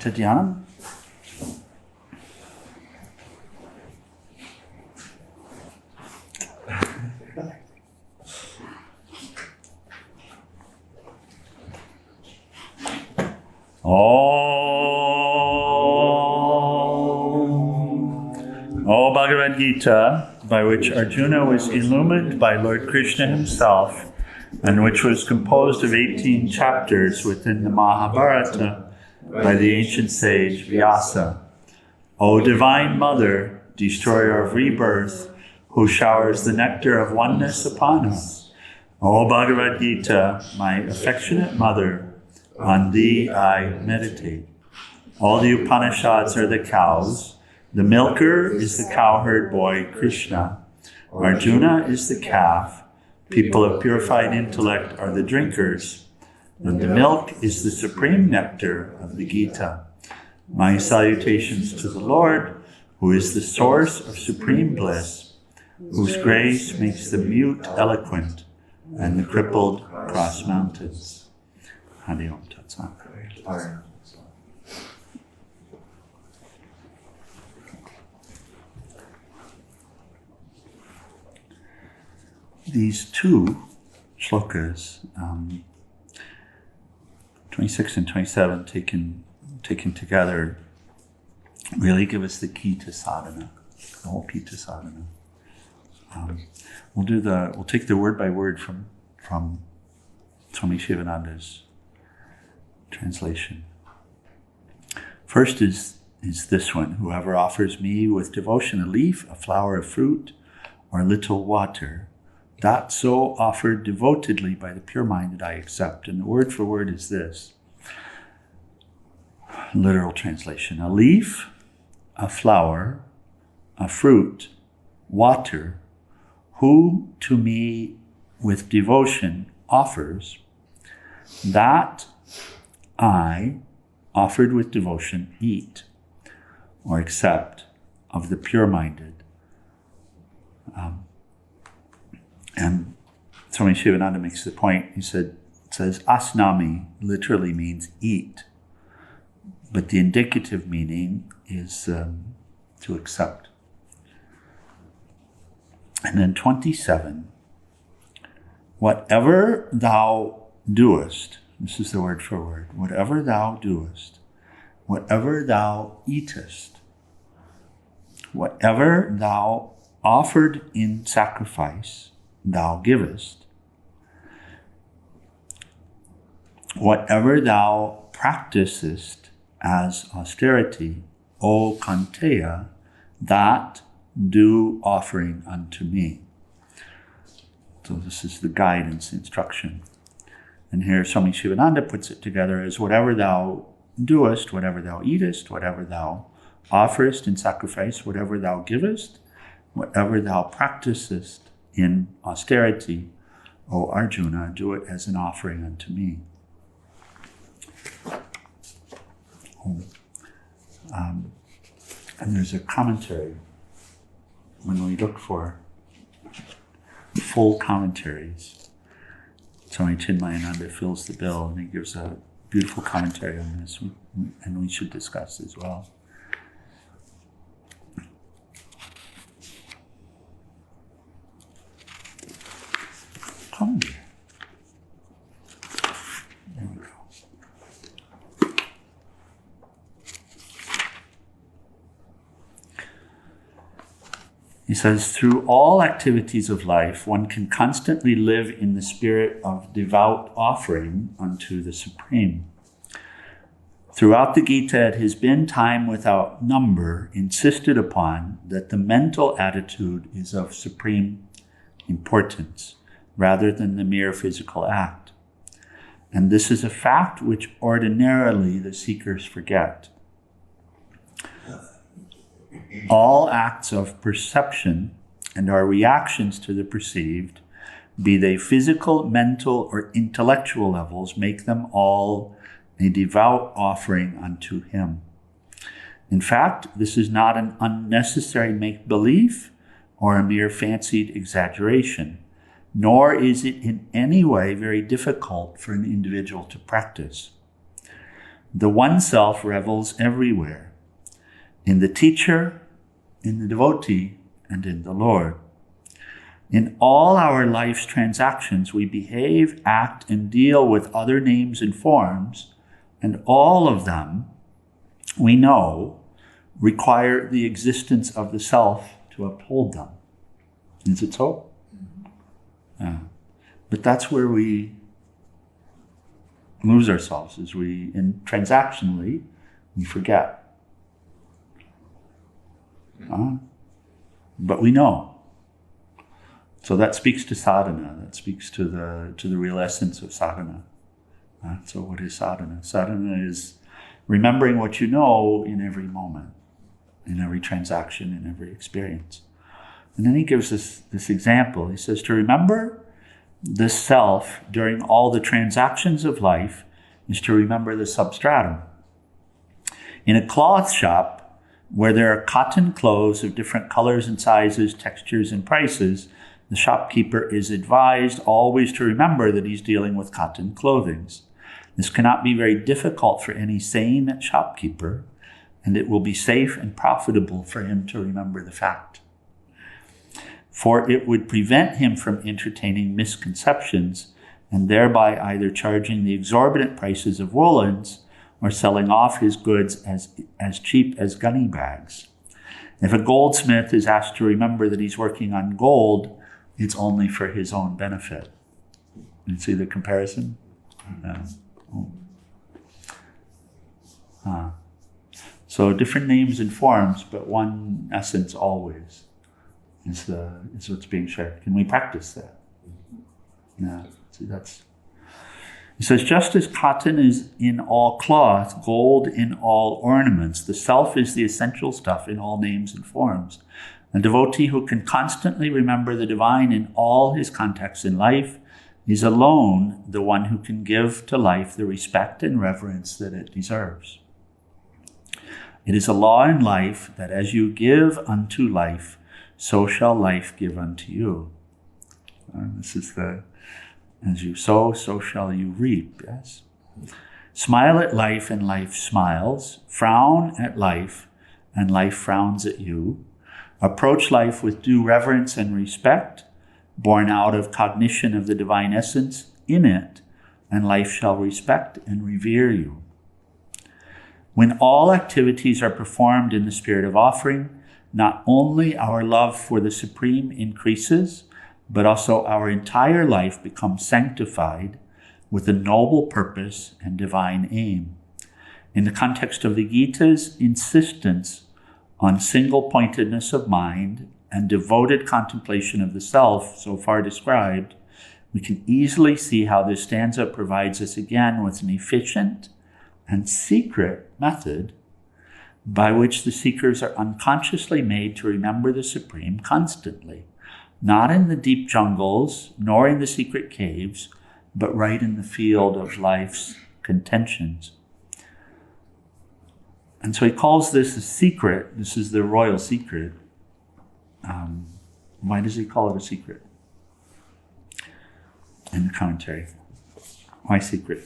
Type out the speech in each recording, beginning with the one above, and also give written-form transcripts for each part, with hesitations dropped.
Tadhyana. O Bhagavad Gita, by which Arjuna was illumined by Lord Krishna himself, and which was composed of 18 chapters within the Mahabharata by the ancient sage Vyasa. O Divine Mother, destroyer of rebirth, who showers the nectar of oneness upon us. O Bhagavad Gita, my affectionate mother, on thee I meditate. All the Upanishads are the cows. The milker is the cowherd boy, Krishna. Arjuna is the calf. People of purified intellect are the drinkers. And the milk is the supreme nectar of the Gita. My salutations to the Lord, who is the source of supreme bliss, whose grace makes the mute eloquent and the crippled cross mountains. Hari Om Tat Sat. These two shlokas, 26 and 27, taken together, really give us the key to sadhana, the whole key to sadhana. We'll take the word by word from Swami Shivananda's translation. First is this one: whoever offers me with devotion a leaf, a flower of fruit, or a little water, that so offered devotedly by the pure-minded I accept. And the word for word is this. Literal translation: a leaf, a flower, a fruit, water, who to me with devotion offers, that I, offered with devotion, eat or accept of the pure-minded. And Swami Shivananda makes the point. He says asnami literally means eat, but the indicative meaning is to accept. And then 27, whatever thou doest, this is the word for word, whatever thou doest, whatever thou eatest, whatever thou offered in sacrifice, thou givest, whatever thou practicest as austerity, O Kanteya, that do offering unto me. So this is the guidance, instruction. And here Swami Shivananda puts it together as whatever thou doest, whatever thou eatest, whatever thou offerest in sacrifice, whatever thou givest, whatever thou practicest in austerity, O Arjuna, do it as an offering unto me. And there's a commentary. When we look for full commentaries, Swami Chinmayananda fills the bill, and he gives a beautiful commentary on this, and we should discuss as well. Come here. There we go. He says, through all activities of life, one can constantly live in the spirit of devout offering unto the Supreme. Throughout the Gita, it has been time without number insisted upon that the mental attitude is of supreme importance, rather than the mere physical act. And this is a fact which ordinarily the seekers forget. All acts of perception and our reactions to the perceived, be they physical, mental, or intellectual levels, make them all a devout offering unto him. In fact, this is not an unnecessary make-believe or a mere fancied exaggeration, nor is it in any way very difficult for an individual to practice. The one self revels everywhere, in the teacher, in the devotee, and in the Lord. In all our life's transactions, we behave, act, and deal with other names and forms, and all of them, we know, require the existence of the self to uphold them. Is it so? Yeah. But that's where we lose ourselves, is transactionally, we forget. But we know. So that speaks to sadhana. That speaks to the real essence of sadhana. So what is sadhana? Sadhana is remembering what you know in every moment, in every transaction, in every experience. And then he gives us this example. He says to remember the self during all the transactions of life is to remember the substratum. In a cloth shop where there are cotton clothes of different colors and sizes, textures, and prices, the shopkeeper is advised always to remember that he's dealing with cotton clothing. This cannot be very difficult for any sane shopkeeper, and it will be safe and profitable for him to remember the fact. For it would prevent him from entertaining misconceptions and thereby either charging the exorbitant prices of woolens or selling off his goods as cheap as gunny bags. If a goldsmith is asked to remember that he's working on gold, it's only for his own benefit. You see the comparison? So different names and forms, but one essence always is what's being shared. Can we practice that? Yeah. See, he says, just as cotton is in all cloth, gold in all ornaments, the self is the essential stuff in all names and forms. A devotee who can constantly remember the divine in all his contexts in life is alone the one who can give to life the respect and reverence that it deserves. It is a law in life that as you give unto life, so shall life give unto you. This is as you sow, so shall you reap, yes? Smile at life and life smiles. Frown at life and life frowns at you. Approach life with due reverence and respect, born out of cognition of the divine essence in it, and life shall respect and revere you. When all activities are performed in the spirit of offering, not only our love for the Supreme increases, but also our entire life becomes sanctified with a noble purpose and divine aim. In the context of the Gita's insistence on single-pointedness of mind and devoted contemplation of the self so far described, we can easily see how this stanza provides us again with an efficient and secret method by which the seekers are unconsciously made to remember the Supreme constantly, not in the deep jungles, nor in the secret caves, but right in the field of life's contentions. And so he calls this a secret. This is the royal secret. Why does he call it a secret? In the commentary. Why secret?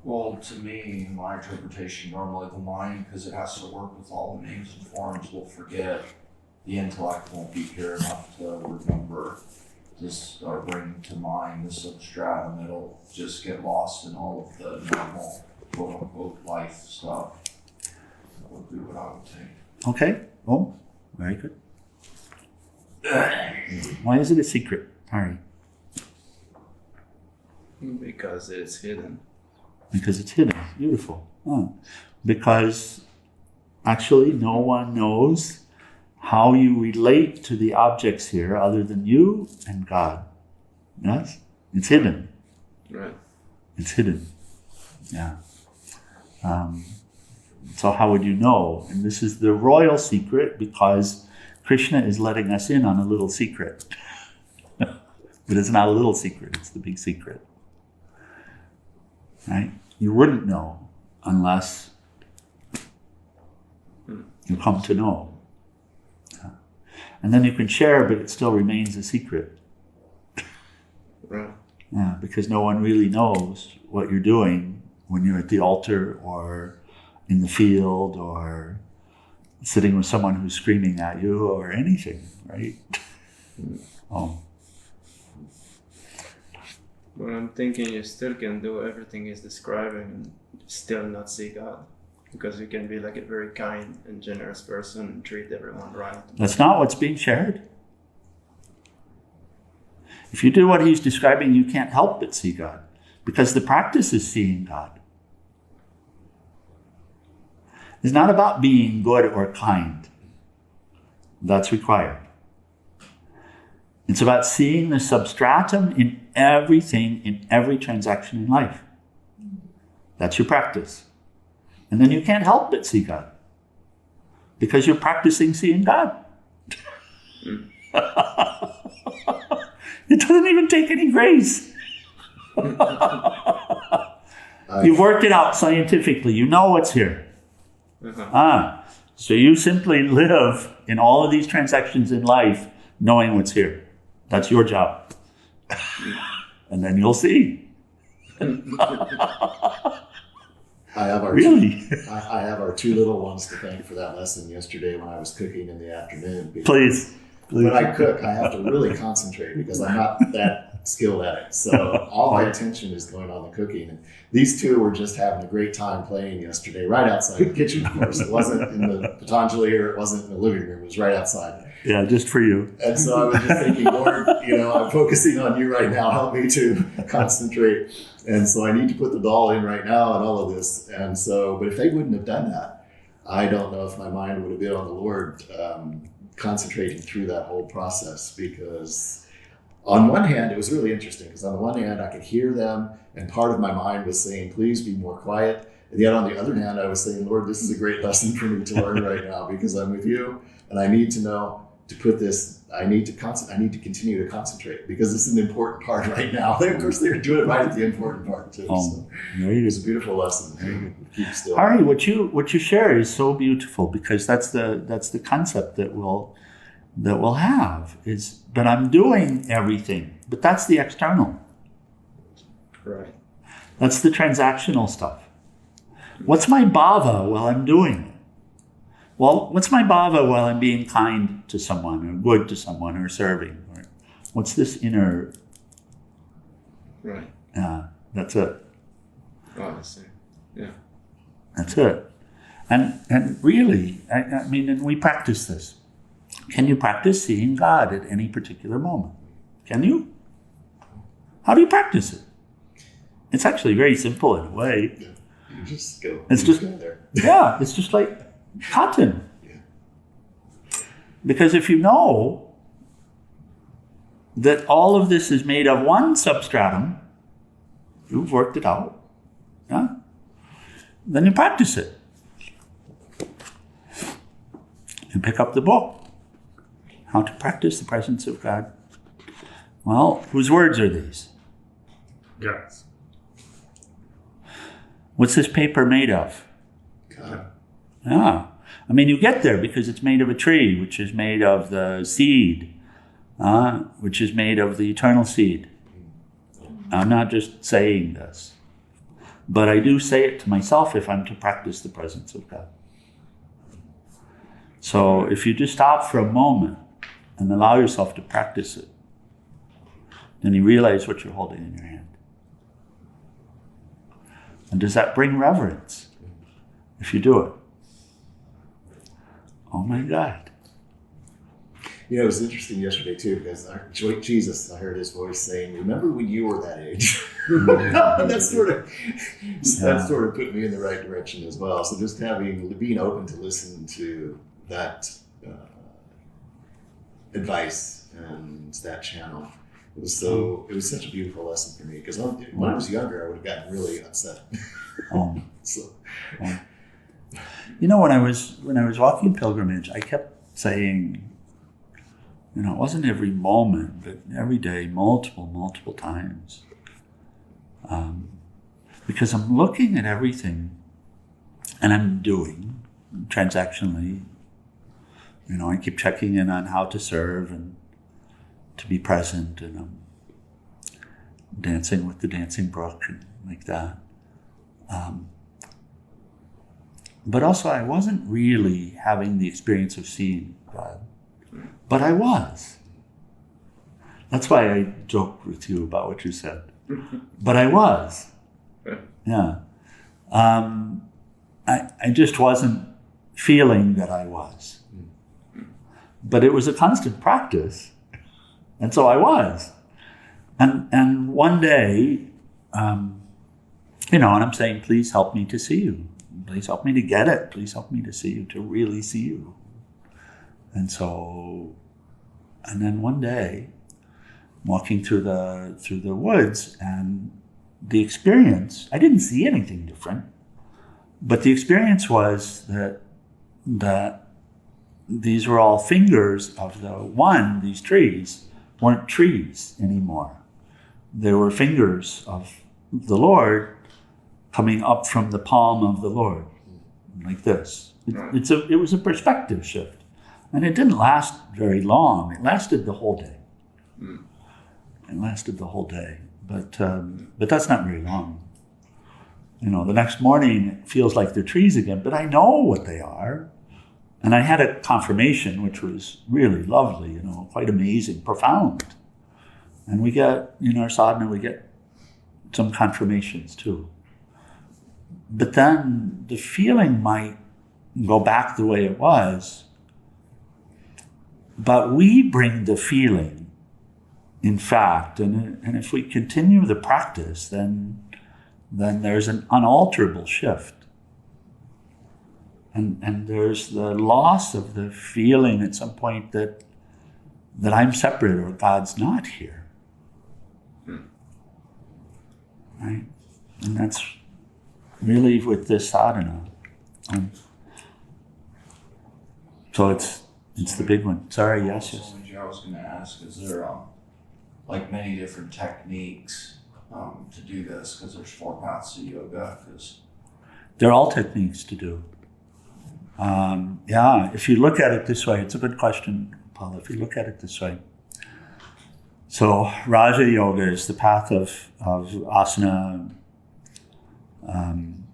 Well, to me, my interpretation, normally the mind, because it has to work with all the names and forms, will forget. The intellect won't be pure enough to remember this or bring to mind the substratum. It'll just get lost in all of the normal, quote-unquote, life stuff. That would be what I would think. Okay. Oh, very good. Why is it a secret, Harry? Because it's hidden. Because it's hidden. Beautiful. Because actually no one knows how you relate to the objects here other than you and God. Yes? It's hidden. Right. It's hidden. Yeah. So how would you know? And this is the royal secret because Krishna is letting us in on a little secret. But it's not a little secret, it's the big secret. Right? You wouldn't know unless you come to know. And then you can share, but it still remains a secret. Right. Yeah, because no one really knows what you're doing when you're at the altar or in the field or sitting with someone who's screaming at you or anything, right? Oh. But I'm thinking you still can do everything he's describing and still not see God. Because you can be like a very kind and generous person and treat everyone right. That's not what's being shared. If you do what he's describing, you can't help but see God. Because the practice is seeing God. It's not about being good or kind. That's required. It's about seeing the substratum in everything, in every transaction in life. That's your practice. And then you can't help but see God. Because you're practicing seeing God. It doesn't even take any grace. You've worked it out scientifically. You know what's here. So you simply live in all of these transactions in life knowing what's here. That's your job. And then you'll see. I have our I have our two little ones to thank for that lesson yesterday when I was cooking in the afternoon. Please. When I cook, I have to really concentrate because I'm not that skilled at it. So all my attention is going on the cooking. And these two were just having a great time playing yesterday, right outside the kitchen, of course. It wasn't in the Patanjali or it wasn't in the living room. It was right outside. Yeah, just for you. And so I was just thinking, Lord, I'm focusing on you right now. Help me to concentrate. And so I need to put the doll in right now and all of this. And so, but if they wouldn't have done that, I don't know if my mind would have been on the Lord concentrating through that whole process. Because on one hand, it was really interesting because on the one hand, I could hear them and part of my mind was saying, please be more quiet. And yet on the other hand, I was saying, Lord, this is a great lesson for me to learn right now because I'm with you and I need to know to put this, I need to continue to concentrate because this is an important part right now. Of course, they're doing it right at the important part too. So it was a beaueful lesson. Keep still. Ari, what you share is so beautiful because that's the concept that we'll have is, but I'm doing everything, but that's the external. Right. That's the transactional stuff. What's my bhava while I'm doing it? Well, what's my bhava while I'm being kind to someone or good to someone or serving? Or what's this inner? Right. That's it. Oh, I see. Yeah. That's it. And really, I mean, and we practice this. Can you practice seeing God at any particular moment? Can you? How do you practice it? It's actually very simple in a way. Yeah. You just go. It's just go there. Yeah, it's just like cotton. Yeah. Because if you know that all of this is made of one substratum, you've worked it out. Yeah? Then you practice it. You pick up the book. How to practice the presence of God. Well, whose words are these? Yes. What's this paper made of? God. Yeah. I mean, you get there because it's made of a tree, which is made of the seed, which is made of the eternal seed. I'm not just saying this, but I do say it to myself if I'm to practice the presence of God. So if you just stop for a moment and allow yourself to practice it, then you realize what you're holding in your hand. And does that bring reverence if you do it? Oh my God. It was interesting yesterday too, because Jesus, I heard his voice saying, remember when you were that age? that sort of put me in the right direction as well. So just being open to listen to that advice and that channel. It was such a beautiful lesson for me because when I was younger, I would have gotten really upset. So. When I was walking pilgrimage, I kept saying, it wasn't every moment, but every day, multiple times. Because I'm looking at everything and I'm doing transactionally. I keep checking in on how to serve and to be present, and I'm dancing with the dancing brook and like that. But also I wasn't really having the experience of seeing God. But I was. That's why I joked with you about what you said. But I was. Yeah. I just wasn't feeling that I was. But it was a constant practice. And so I was. And one day, and I'm saying, please help me to see you. Please help me to get it. Please help me to see you, to really see you. And then one day, walking through the woods, and the experience, I didn't see anything different, but the experience was that these were all fingers of these trees weren't trees anymore. They were fingers of the Lord coming up from the palm of the Lord, like this. It was a perspective shift. And it didn't last very long. It lasted the whole day. It lasted the whole day. But that's not very long. The next morning it feels like they're trees again, but I know what they are. And I had a confirmation, which was really lovely, quite amazing, profound. And we get, in our sadhana, we get some confirmations too. But then the feeling might go back the way it was, but we bring the feeling, in fact, and if we continue the practice, then there's an unalterable shift. And there's the loss of the feeling at some point that I'm separate or God's not here. Right? And that's really with this sadhana. So it's the big one. Sorry, yes. I was going to ask, is there many different techniques to do this? Because there's 4 paths of yoga. They're all techniques to do. If you look at it this way, it's a good question, Paul. If you look at it this way, so Raja Yoga is the path of asana,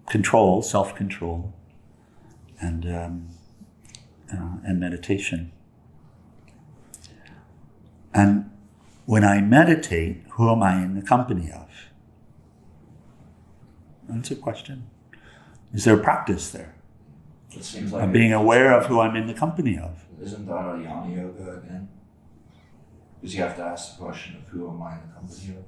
control, self-control, and meditation. And when I meditate, who am I in the company of? That's a question. Is there a practice there? It seems like I'm being aware of who I'm in the company of. Isn't that a Jnana Yoga again? Because you have to ask the question of who am I in the company of?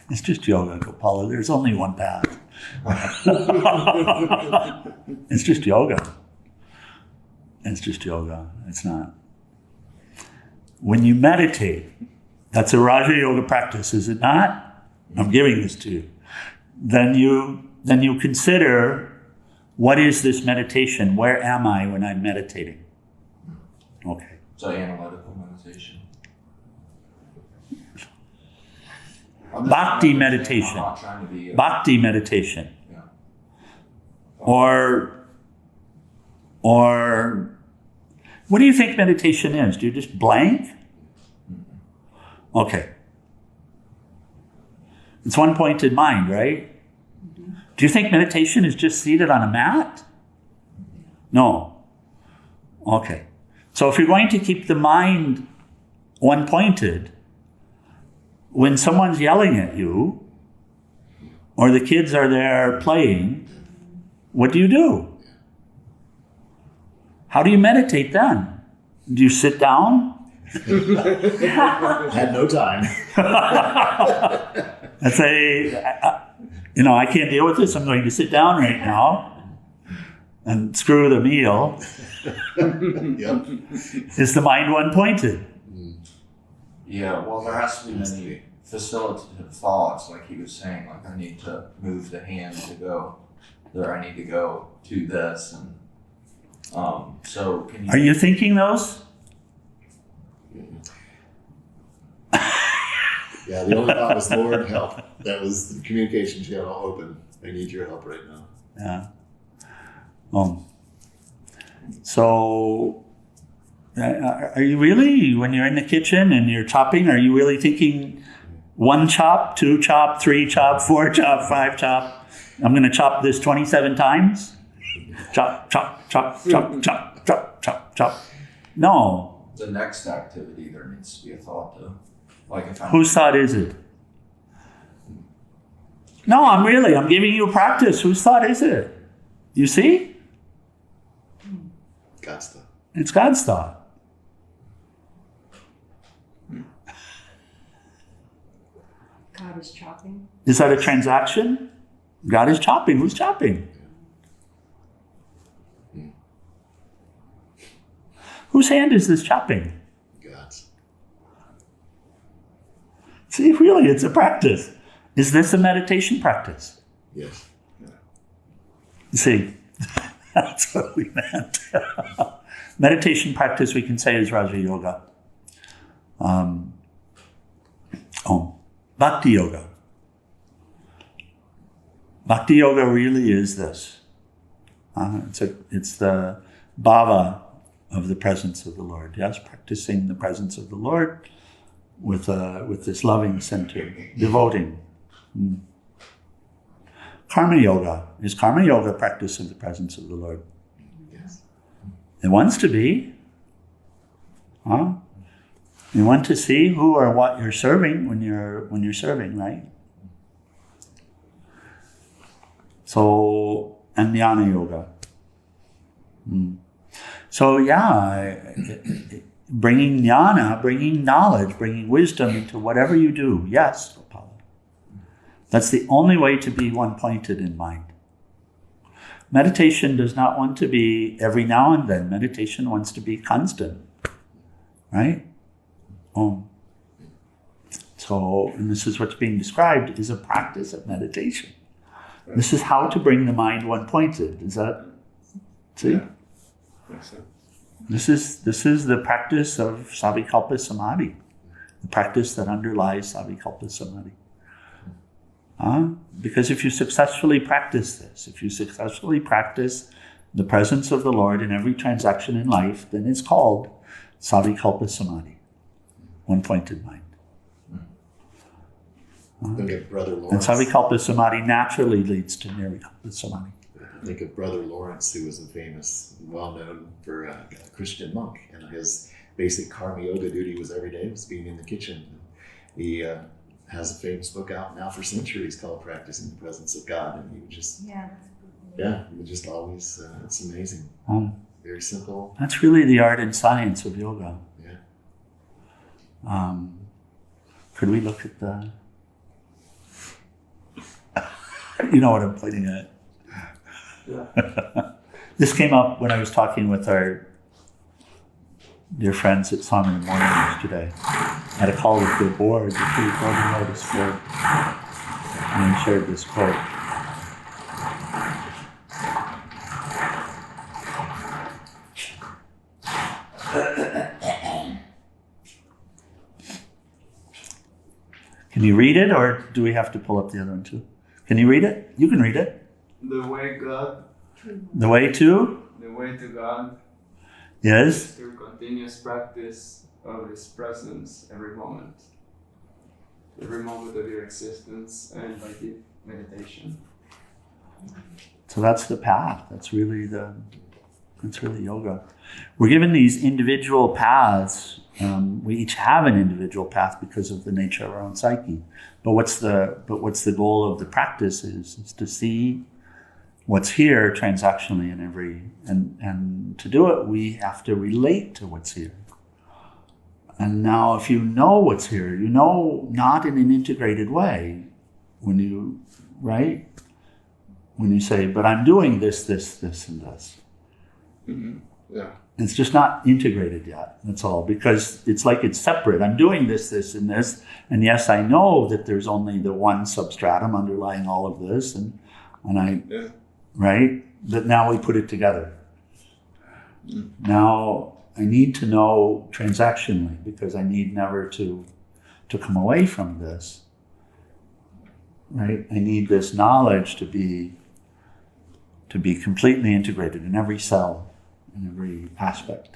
It's just yoga, Gopala. There's only one path. It's just yoga. It's just yoga. It's not. When you meditate, that's a Raja Yoga practice, is it not? I'm giving this to you. Then you consider, what is this meditation? Where am I when I'm meditating? Okay. So analytical meditation. Bhakti meditation. I'm not trying to be Bhakti meditation. Yeah. Or what do you think meditation is? Do you just blank? Okay. It's one-pointed mind, right? Do you think meditation is just seated on a mat? No. Okay. So if you're going to keep the mind one-pointed, when someone's yelling at you, or the kids are there playing, what do? How do you meditate then? Do you sit down? Had no time. I say, I can't deal with this. I'm going to sit down right now and screw the meal. Yep. Is the mind one-pointed? Yeah, well, there has to be many facilitative thoughts, like he was saying, like I need to move the hand to go there, I need to go to this, and so can you... Are you thinking those? Yeah, the only thought was, Lord, help. That was the communication channel open. I need your help right now. Yeah. So Are you really, when you're in the kitchen and you're chopping, are you really thinking 1 chop, 2 chop, 3 chop, 4 chop, 5 chop? I'm going to chop this 27 times? Chop, chop, chop, chop, chop, chop, chop, chop. No. The next activity, there needs to be a thought to. Like if I'm, Whose thought is it? No, I'm giving you a practice. Whose thought is it? You see? God's thought. It's God's thought. God is chopping. Is that a transaction? God is chopping. Who's chopping? Whose hand is this chopping? God's. See, really, it's a practice. Is this a meditation practice? Yes. See, that's what we meant. Meditation practice, we can say, is Raja Yoga. Bhakti Yoga. Bhakti Yoga really is this. It's the bhava of the presence of the Lord. Yes, practicing the presence of the Lord with this loving center, devoting. Karma Yoga. Is Karma Yoga practice of the presence of the Lord? Yes. It wants to be. You want to see who or what you're serving when you're serving, right? So, and Jnana Yoga. So bringing jnana, bringing knowledge, bringing wisdom into whatever you do. Yes, Gopala. That's the only way to be one-pointed in mind. Meditation does not want to be every now and then. Meditation wants to be constant, right? So, and this is what's being described is a practice of meditation. Right. This is how to bring the mind one-pointed. Is that, see? Yeah. Makes sense. This is the practice of Savikalpa Samadhi, the practice that underlies Savikalpa Samadhi. Because if you successfully practice this, if you successfully practice the presence of the Lord in every transaction in life, then it's called Savikalpa Samadhi, one-pointed mind. Think of Brother And Lawrence. Savikalpa Samadhi naturally leads to Nirvikalpa Samadhi. Think of Brother Lawrence, who was a famous, well-known for a Christian monk, and his basic karma yoga duty was every day was being in the kitchen. He has a famous book out now for centuries called "Practicing the Presence of God," and he would just, he would just always, it's amazing, very simple. That's really the art and science of yoga. Yeah. Could we look at the? You know what I'm pointing at. Yeah. This came up when I was talking with our dear friends at Swami in the morning yesterday. I had a call with their board, the Tree Golden Lotus board, and I shared this quote. Can you read it, or do we have to pull up the other one too? Can you read it? You can read it. The way God, The way to the way to God is through continuous practice of His presence every moment of your existence, and by deep meditation. so that's the path. That's really yoga. We're given these individual paths. We each have an individual path because of the nature of our own psyche. But what's the goal of the practice is to see what's here transactionally in every, and to do it, we have to relate to what's here. And now if you know what's here, you know not in an integrated way, when you say, but I'm doing this, and this. Mm-hmm. Yeah. It's just not integrated yet, that's all, because it's like it's separate. I'm doing this, and this, and yes, I know that there's only the one substratum underlying all of this, and right? But now we put it together. Now I need to know transactionally, because I need never to come away from this, right? I need this knowledge to be completely integrated in every cell, in every aspect.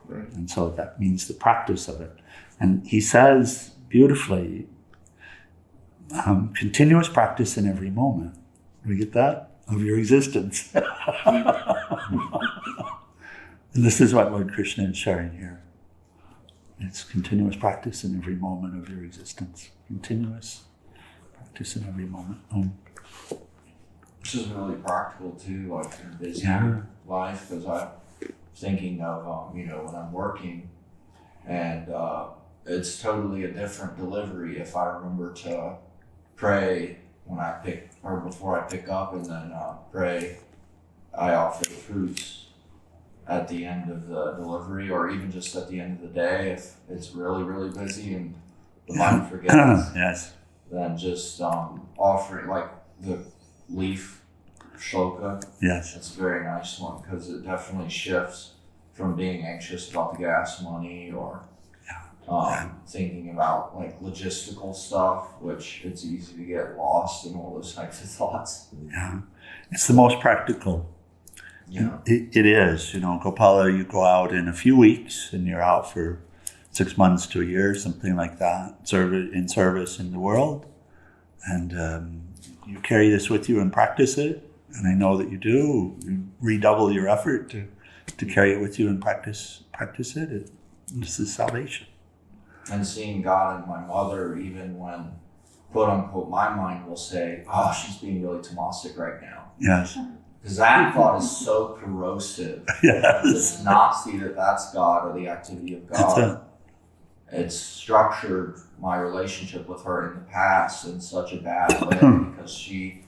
Right. And so that means the practice of it. And he says beautifully, continuous practice in every moment. Do we get that? Of your existence. And this is what Lord Krishna is sharing here. It's continuous practice in every moment of your existence. Continuous practice in every moment. This is really practical too, like in a busy life, because I'm thinking of, when I'm working, and it's totally a different delivery if I remember to pray before I pick up, and then pray. I offer the fruits at the end of the delivery, or even just at the end of the day if it's really, really busy and the mind forgets. Yes. Then just offering like the leaf shloka. Yes. That's a very nice one because it definitely shifts from being anxious about the gas money or thinking about like logistical stuff, which it's easy to get lost in all those types of thoughts. Yeah. It's the most practical. Yeah. It is. Gopala, you go out in a few weeks and you're out for 6 months to a year, something like that, in service in the world. And you carry this with you and practice it. And I know that you do. You redouble your effort to carry it with you and practice it. This is salvation. And seeing God in my mother, even when, quote unquote, my mind will say, oh, she's being really tamasic right now. Yes. Because that thought is so corrosive. Yes. To not see that that's God or the activity of God. It's structured my relationship with her in the past in such a bad way because she,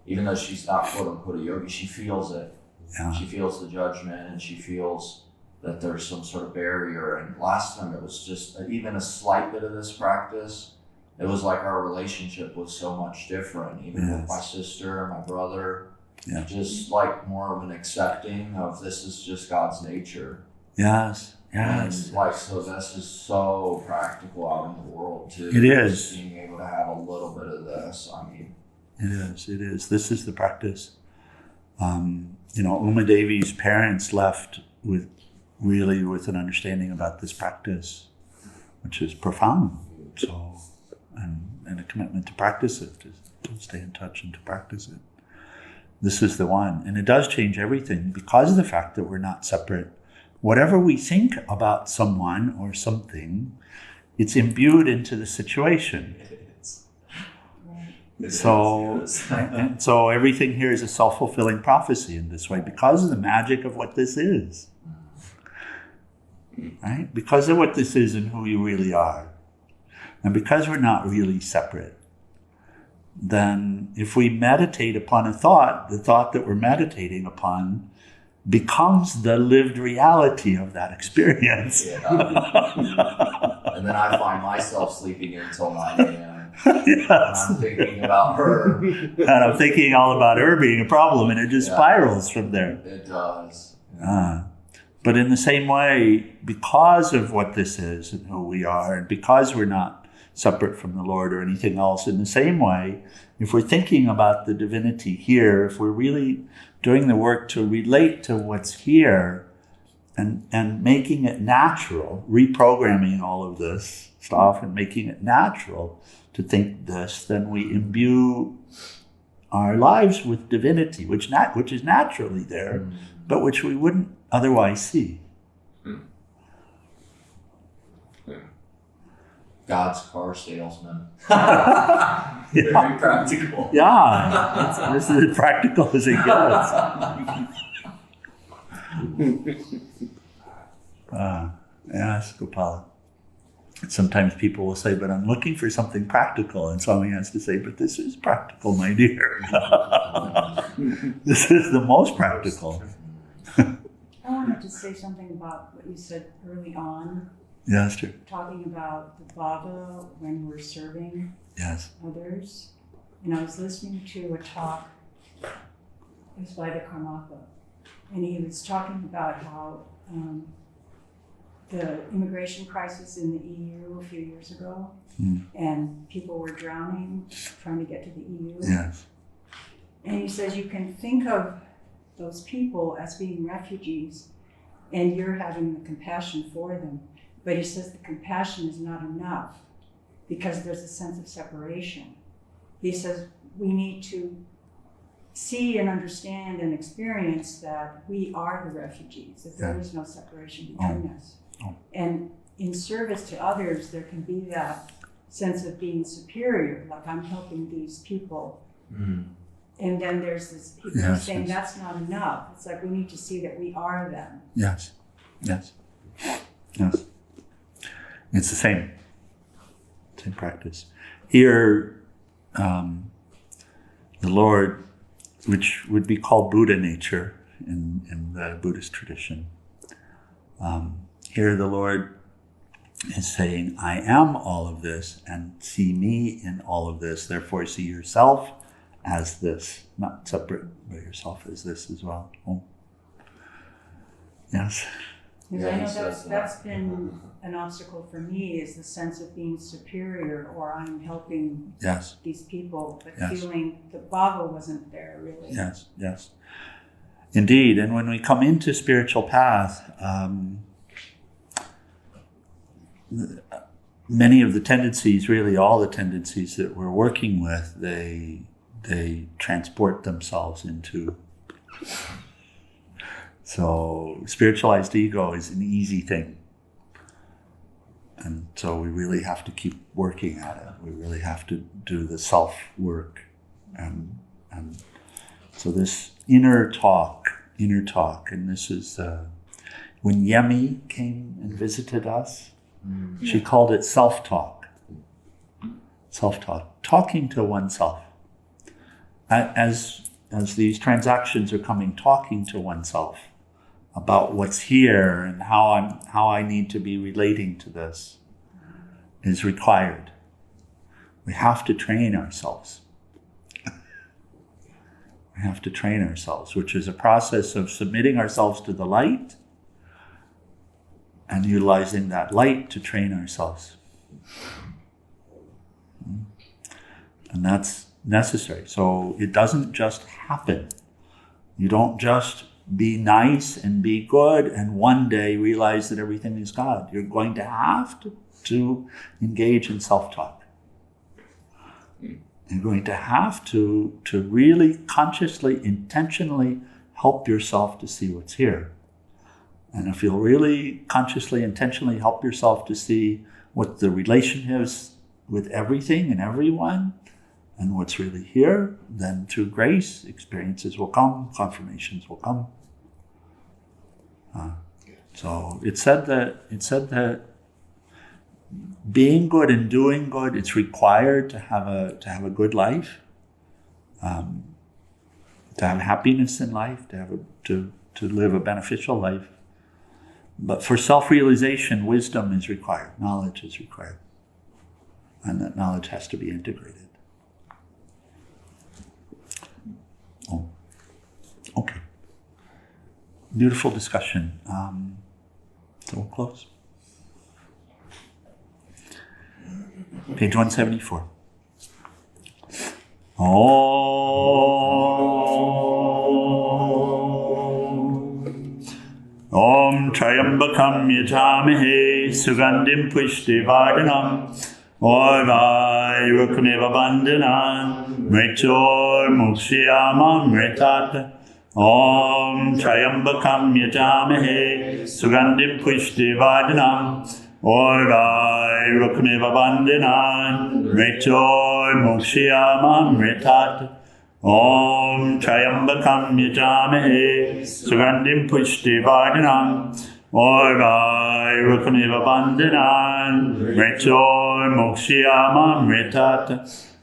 even though she's not quote unquote a yogi, she feels it. Yeah. She feels the judgment and she feels that there's some sort of barrier. And last time it was just even a slight bit of this practice. It was like our relationship was so much different, even with my sister, my brother. Yeah. Just like more of an accepting of this is just God's nature. Yes. And so this is so practical out in the world too. It is. Just being able to have a little bit of this. I mean, it is. This is the practice. Uma Devi's parents left with an understanding about this practice, which is profound. So, and a commitment to practice it, to stay in touch and to practice it. This is the one. And it does change everything because of the fact that we're not separate. Whatever we think about someone or something, it's imbued into the situation. So everything here is a self-fulfilling prophecy in this way because of the magic of what this is. Right? Because of what this is and who you really are. And because we're not really separate, then if we meditate upon a thought, the thought that we're meditating upon becomes the lived reality of that experience. Yeah. And then I find myself sleeping in until 9 a.m. Yes. I'm thinking about her. And I'm thinking all about her being a problem, and it just spirals from there. It does. But in the same way, because of what this is and who we are, and because we're not separate from the Lord or anything else, in the same way, if we're thinking about the divinity here, if we're really doing the work to relate to what's here and making it natural, reprogramming all of this stuff and making it natural to think this, then we imbue our lives with divinity, which is naturally there, but which we wouldn't otherwise see. God's car salesman. Very practical. Yeah, this is as practical as it gets. Yes, Gopala. Sometimes people will say, but I'm looking for something practical. And Swami has to say, but this is practical, my dear. This is the most practical. I wanted to say something about what you said early on. Yeah, that's true. Talking about the Bhava when we're serving others. And I was listening to a talk, it was by the Karmapa, and he was talking about how the immigration crisis in the EU a few years ago, and people were drowning trying to get to the EU. Yes. And he says you can think of those people as being refugees and you're having the compassion for them. But he says the compassion is not enough because there's a sense of separation. He says we need to see and understand and experience that we are the refugees, that there is no separation between us. And in service to others, there can be that sense of being superior, like I'm helping these people. And then there's this, he's saying that's not enough. It's like we need to see that we are them. Yes. It's the same practice. Here, the Lord, which would be called Buddha nature in the Buddhist tradition, here the Lord is saying, I am all of this, and see me in all of this. Therefore, see yourself as this, not separate, but yourself as this as well. Yes. Because I know that's been an obstacle for me, is the sense of being superior, or I'm helping these people, but feeling the Bhava wasn't there really. Yes. Indeed, and when we come into spiritual path, many of the tendencies, really all the tendencies that we're working with, they transport themselves into. So spiritualized ego is an easy thing. And so we really have to keep working at it. We really have to do the self-work. And so this inner talk, and this is, when Yemi came and visited us, she called it self-talk. Self-talk, talking to oneself. As these transactions are coming, talking to oneself about what's here and how I need to be relating to this is required. We have to train ourselves. We have to train ourselves, which is a process of submitting ourselves to the light and utilizing that light to train ourselves. And that's necessary. So it doesn't just happen. You don't just be nice and be good and one day realize that everything is God. You're going to have to engage in self-talk. You're going to have to really consciously, intentionally help yourself to see what's here. And if you'll really consciously, intentionally help yourself to see what the relation is with everything and everyone, and what's really here, then through grace, experiences will come, confirmations will come. So it said that being good and doing good, it's required to have a good life, to have happiness in life, to live a beneficial life. But for self-realization, wisdom is required, knowledge is required, and that knowledge has to be integrated. Oh, okay. Beautiful discussion. So we'll close. Page 174. Om Trayambakam Yajamahe Sugandim Pushtivardhanam Orvai Rukameva Bandhanan Mritor Mukshiyamam Mritat Om Trayambakam Yajamahe Sugandim Pushtivardhanam Orvai Rukameva Bandhanan Mritor Mukshiyamam Mritat Om Trayambakam Yajamahe Sugandim Pushtivardhanam Orvai Rukameva Bandhanan Mritor Mukshiyamam Mritat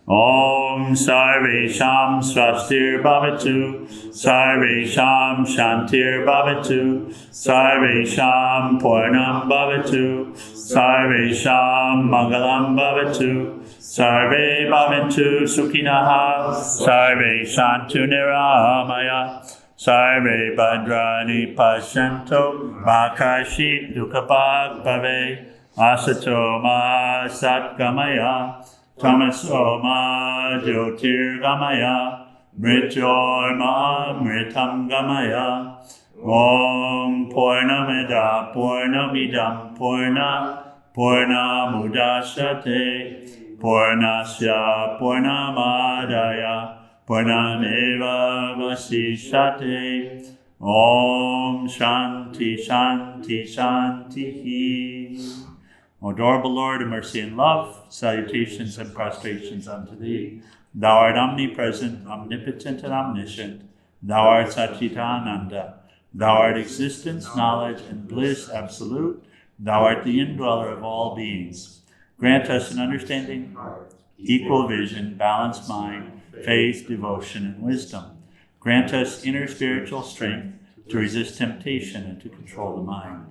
Om Sarvesham Swastir Bhavatu Sarvesham Shantir Bhavatu Sarvesham Purnam Bhavatu Sarvesham Mangalam Bhavatu Sarve Bhavantu Sukhinaha Sarve Shantu Niramaya Sarve Bhadrani Pasyanto Makashi Dukhabhag Bhave Asato Ma Satgamaya Tamaso Ma Jyotirgamaya Mritor Ma Mritam Gamaya Om Purnamida Purnamidam Purnamudachyate Purnasya Purnamadaya Purnameva Vasishyate. Om Shanti Shanti Shanti. O adorable Lord of mercy and love, salutations and prostrations unto thee. Thou art omnipresent, omnipotent, and omniscient. Thou art Satchidananda. Thou art existence, knowledge, and bliss absolute. Thou art the indweller of all beings. Grant us an understanding heart, equal vision, balanced mind, faith, devotion, and wisdom. Grant us inner spiritual strength to resist temptation and to control the mind.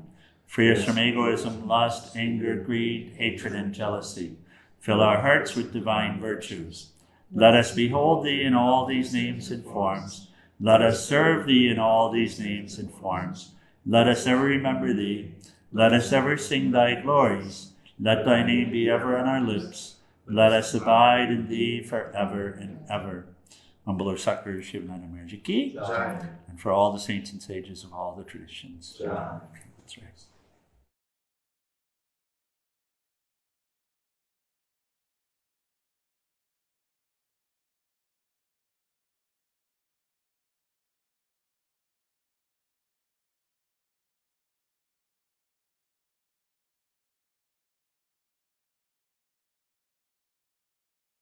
Free us from egoism, lust, anger, greed, hatred, and jealousy. Fill our hearts with divine virtues. Let us behold thee in all these names and forms. Let us serve thee in all these names and forms. Let us ever remember thee. Let us ever sing thy glories. Let thy name be ever on our lips. Let us abide in thee forever and ever. Humble Sakura Shivananda Maharaj Ki, and for all the saints and sages of all the traditions. That's right.